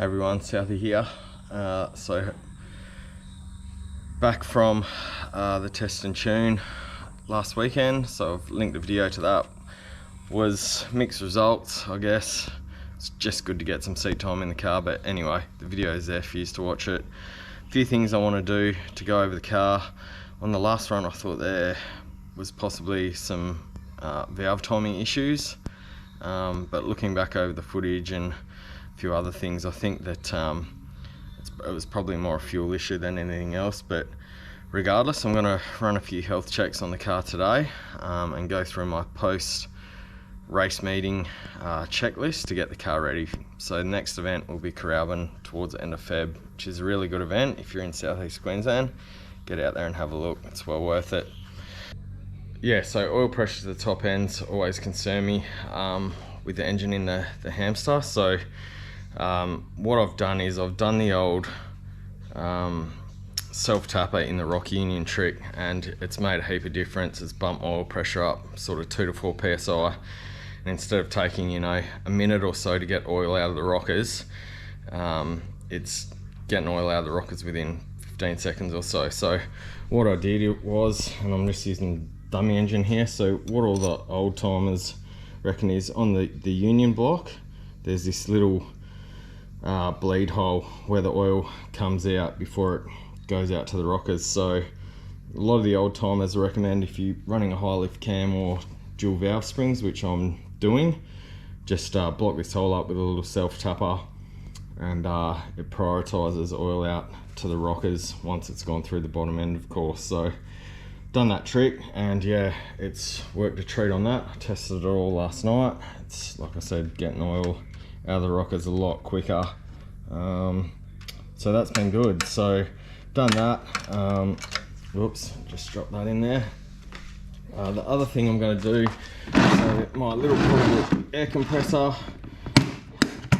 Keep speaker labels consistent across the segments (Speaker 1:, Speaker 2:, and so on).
Speaker 1: Everyone, Southie here. So back from the test and tune last weekend, so I've linked the video to that. Was mixed results, I guess. It's just good to get some seat time in the car, but anyway, the video is there for you to watch it. A few things I want to do to go over the car. On the last run I thought there was possibly some valve timing issues, but looking back over the footage and a few other things, I think that it was probably more a fuel issue than anything else. But regardless, I'm going to run a few health checks on the car today and go through my post race meeting checklist to get the car ready. So the next event will be Willowbank towards the end of Feb, which is a really good event. If you're in southeast Queensland, get out there and have a look, it's well worth it. Yeah, so oil pressure to the top ends always concern me with the engine in the hamster. So what I've done is I've done the old self-tapper in the Rock Union trick, and it's made a heap of difference. It's bumped oil pressure up sort of 2 to 4 psi, and instead of taking, you know, a minute or so to get oil out of the rockers, it's getting oil out of the rockers within 15 seconds or so. So what I did was, and I'm just using dummy engine here, so what all the old timers reckon is on the Union block, there's this little bleed hole where the oil comes out before it goes out to the rockers. So a lot of the old timers recommend, if you're running a high lift cam or dual valve springs, which I'm doing, just block this hole up with a little self tapper, and it prioritizes oil out to the rockers once it's gone through the bottom end, of course. So done that trick, and yeah, it's worked a treat on that. I tested it all last night. It's, like I said, getting oil out of the rockers a lot quicker, so that's been good. So done that. Whoops, just dropped that in there. The other thing I'm going to do, so my little portable air compressor,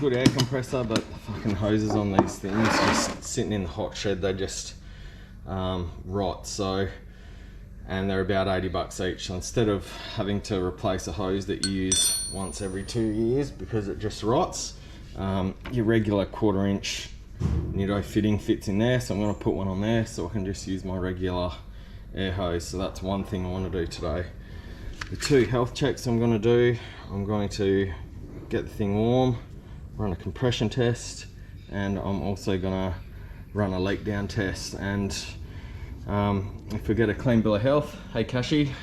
Speaker 1: good air compressor, but the fucking hoses on these things just sitting in the hot shed, they just rot. So, and they're about 80 bucks each. So instead of having to replace a hose that you use once every 2 years because it just rots, your regular 1/4 inch Nido fitting fits in there. So I'm going to put one on there so I can just use my regular air hose. So that's one thing I want to do today. The 2 health checks I'm going to do, I'm going to get the thing warm, run a compression test, and I'm also going to run a leak down test. And if we get a clean bill of health, hey Kashi,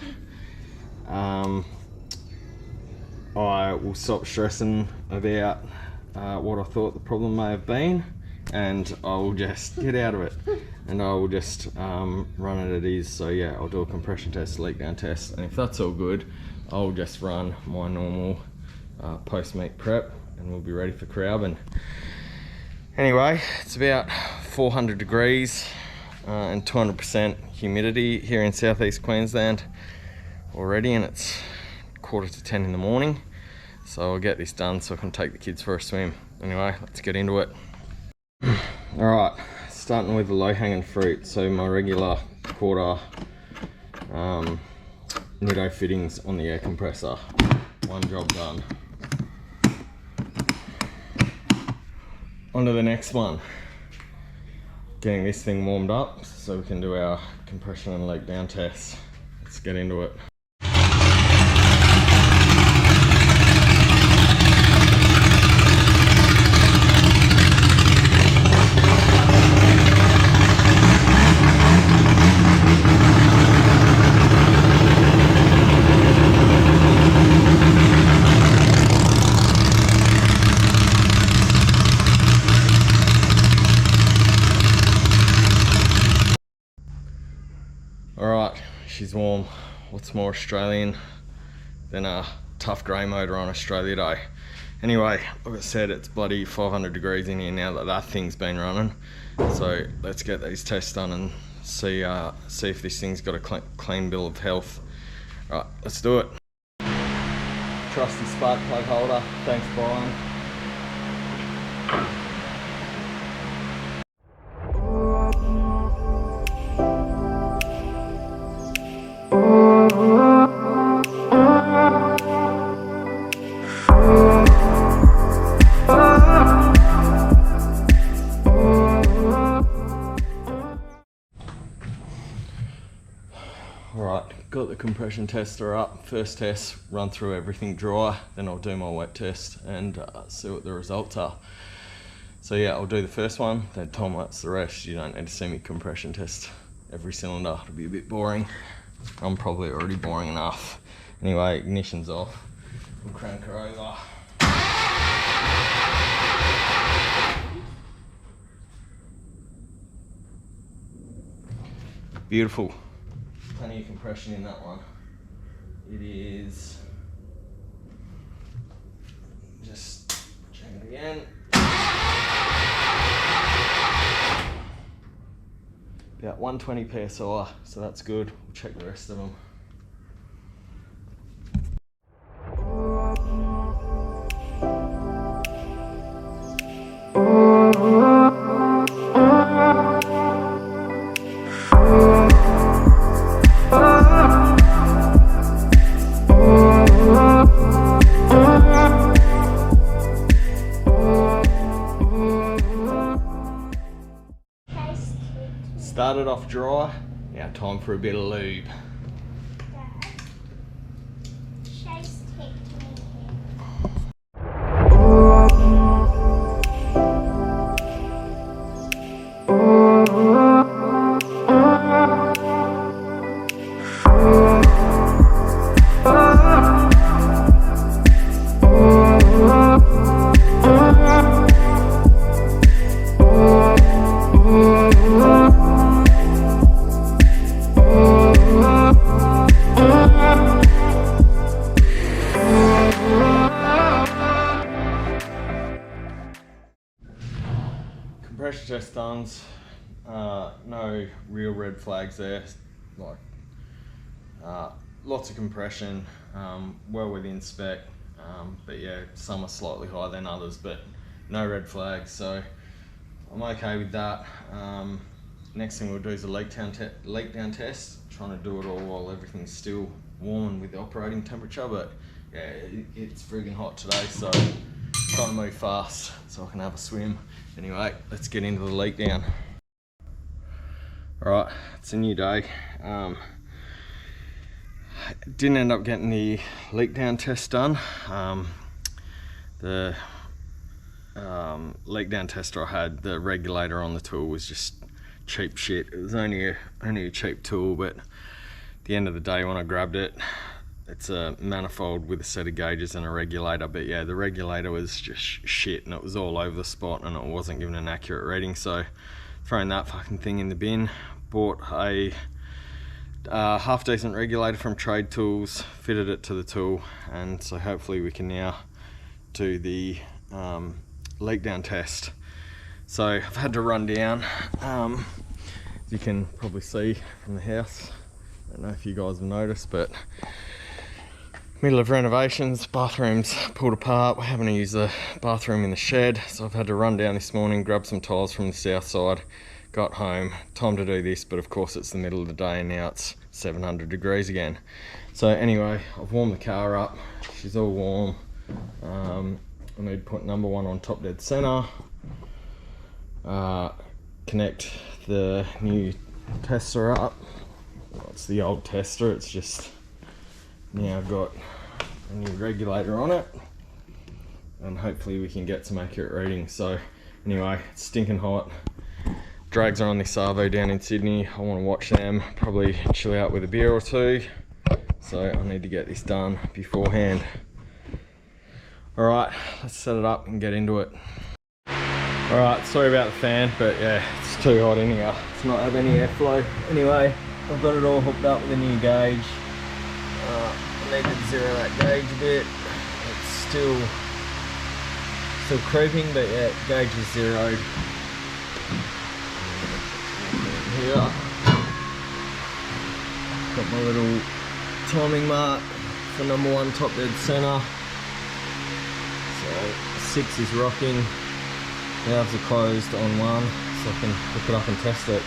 Speaker 1: I will stop stressing about what I thought the problem may have been, and I will just get out of it, and I will just run it at ease. So yeah, I'll do a compression test, leak down test, and if that's all good, I'll just run my normal post-meet prep, and we'll be ready for Willowbank. Anyway, it's about 400 degrees and 200% humidity here in southeast Queensland already, and it's 9:45 in the morning. So I'll get this done so I can take the kids for a swim. Anyway, let's get into it. Alright, starting with the low hanging fruit. So my regular 1/4 Nido fittings on the air compressor. One job done. On to the next one. Getting this thing warmed up so we can do our compression and leak down tests. Let's get into it. Alright, she's warm. What's more Australian than a tough grey motor on Australia Day? Anyway, like I said, it's bloody 500 degrees in here now that thing's been running. So let's get these tests done and see if this thing's got a clean bill of health. Right, let's do it. Trusty spark plug holder. Thanks, Brian. compression tester up. First test, run through everything dry, then I'll do my wet test and see what the results are. So yeah, I'll do the first one, then time-lapse the rest. You don't need to see me compression test every cylinder, it'll be a bit boring. I'm probably already boring enough. Anyway, ignition's off, we'll crank her over. Beautiful. Plenty of compression in that one. It is, just check it again. About 120 psi, so that's good. We'll check the rest of them. Started off dry, now time for a bit of lube. Compressor test done, no real red flags there, like lots of compression, well within spec, but yeah, some are slightly higher than others, but no red flags, so I'm okay with that. Next thing we'll do is a leak down test, trying to do it all while everything's still warm and with the operating temperature, but yeah, it's friggin' hot today, so trying to move fast so I can have a swim. Anyway, let's get into the leak down. Alright, it's a new day. Didn't end up getting the leak down test done. The leak down tester I had, the regulator on the tool was just cheap shit. It was only a cheap tool, but at the end of the day when I grabbed it, it's a manifold with a set of gauges and a regulator, but yeah, the regulator was just shit and it was all over the spot and it wasn't giving an accurate reading, so throwing that fucking thing in the bin. Bought a half decent regulator from Trade Tools, fitted it to the tool, and so hopefully we can now do the leak down test. So I've had to run down, as you can probably see from the house, I don't know if you guys have noticed, but middle of renovations, bathroom's pulled apart, we're having to use the bathroom in the shed, so I've had to run down this morning, grab some tiles from the south side, got home, time to do this, but of course it's the middle of the day and now it's 700 degrees again. So anyway, I've warmed the car up, she's all warm. I need to put number one on top dead center, connect the new tester up. Well, it's the old tester, it's just now I've got a new regulator on it and hopefully we can get some accurate readings. So anyway, it's stinking hot. Drags are on this Savo down in Sydney. I want to watch them, probably chill out with a beer or two. So I need to get this done beforehand. Alright, let's set it up and get into it. Alright, sorry about the fan, but yeah, it's too hot in here. It's not have any airflow. Anyway, I've got it all hooked up with a new gauge. I need to zero that gauge a bit. It's still creeping, but yeah, gauge is zeroed. Here, got my little timing mark for number one top dead center. So 6 is rocking. Valves are closed on 1, so I can hook it up and test it.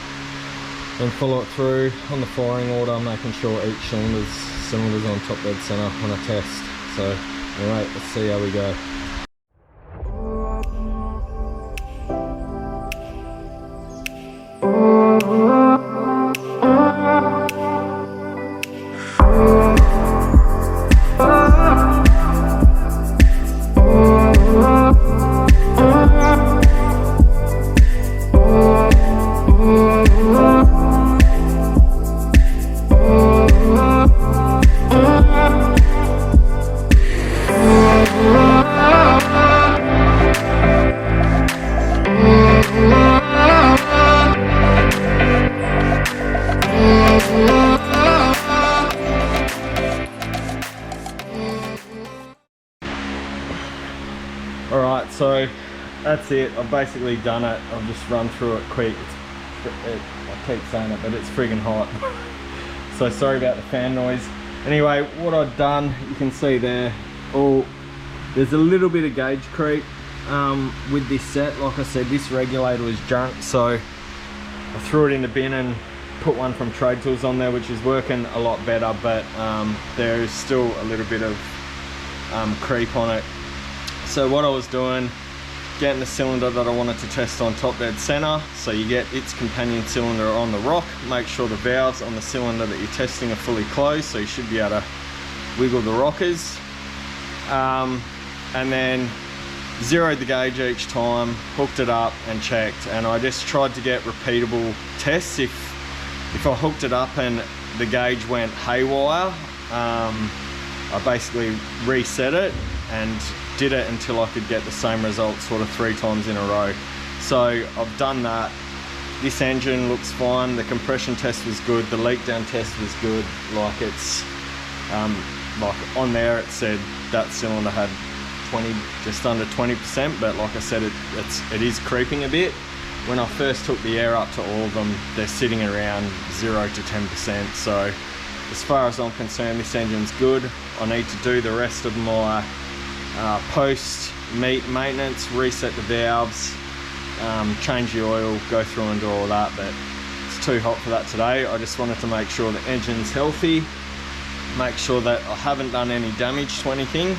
Speaker 1: Then follow it through on the firing order, making sure each cylinder's on top dead center when I test. So alright, let's see how we go. that's it. I've basically done it. I've just run through it quick. I keep saying it, but it's friggin' hot. So sorry about the fan noise. Anyway, what I've done, you can see there, there's a little bit of gauge creep with this set. Like I said, this regulator was junk, so I threw it in the bin and put one from Trade Tools on there, which is working a lot better, but there is still a little bit of creep on it. So what I was doing, getting the cylinder that I wanted to test on top dead center, so you get its companion cylinder on the rock. Make sure the valves on the cylinder that you're testing are fully closed, so you should be able to wiggle the rockers. And then zeroed the gauge each time, hooked it up and checked, and I just tried to get repeatable tests. If I hooked it up and the gauge went haywire, I basically reset it and did it until I could get the same result sort of 3 times in a row. So I've done that. This engine looks fine. The compression test was good. The leak down test was good. Like it's like on there it said that cylinder had just under 20%, but like I said, it is creeping a bit. When I first took the air up to all of them, they're sitting around 0 to 10%. So as far as I'm concerned, this engine's good. I need to do the rest of my post maintenance, reset the valves, change the oil, go through and do all that, but it's too hot for that today. I just wanted to make sure the engine's healthy, make sure that I haven't done any damage to anything,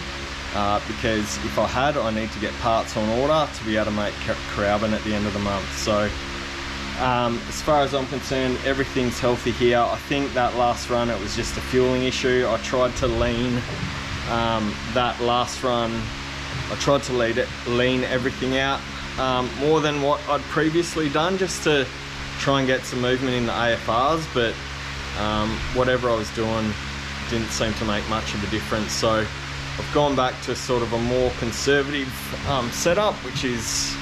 Speaker 1: because if I had, I need to get parts on order to be able to make Crowben at the end of the month. So as far as I'm concerned, everything's healthy here. I think that last run, it was just a fueling issue. I tried to lean that last run, I tried to lean everything out more than what I'd previously done, just to try and get some movement in the AFRs, but whatever I was doing didn't seem to make much of a difference. So I've gone back to sort of a more conservative setup, which is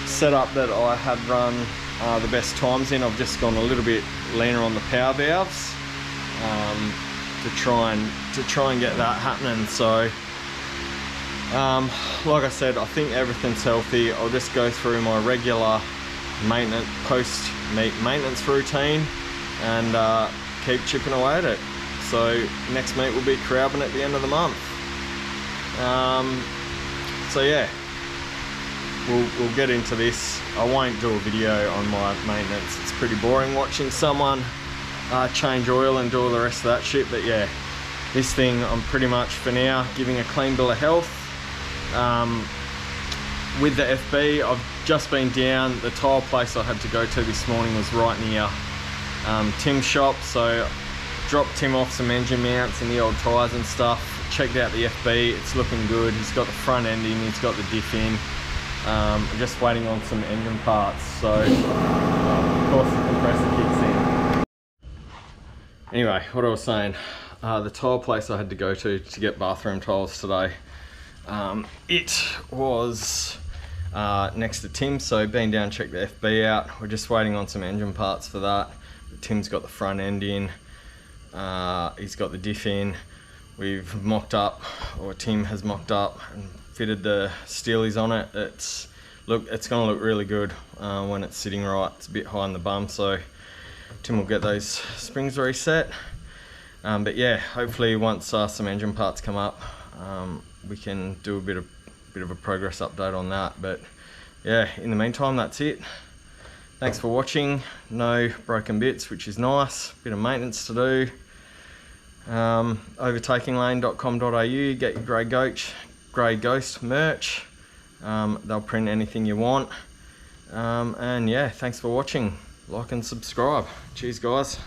Speaker 1: setup that I had run the best times in. I've just gone a little bit leaner on the power valves to try and get that happening. So like I said, I think everything's healthy. I'll just go through my regular maintenance, post maintenance routine, and keep chipping away at it. So next meet will be Crowben at the end of the month. So yeah, we'll get into this. I won't do a video on my maintenance. It's pretty boring watching someone change oil and do all the rest of that shit, but yeah, this thing I'm pretty much for now giving a clean bill of health. With the FB, I've just been down. The tyre place I had to go to this morning was right near Tim's shop, so dropped Tim off some engine mounts and the old tyres and stuff. Checked out the FB, it's looking good. He's got the front end in, he's got the diff in. I'm just waiting on some engine parts, so of course the compressor kicks in. Anyway, what I was saying, the tile place I had to go to get bathroom tiles today, it was next to Tim, so been down, checked the FB out. We're just waiting on some engine parts for that. Tim's got the front end in, he's got the diff in. We've mocked up, or Tim has mocked up and fitted the steelies on it. It's gonna look really good when it's sitting right. It's a bit high in the bum, so Tim will get those springs reset. But yeah, hopefully once some engine parts come up, we can do a bit of a progress update on that. But yeah, in the meantime, that's it. Thanks for watching. No broken bits, which is nice. Bit of maintenance to do. Overtakinglane.com.au, get your Grey Ghost merch. They'll print anything you want. And yeah, thanks for watching. Like and subscribe. Cheers, guys.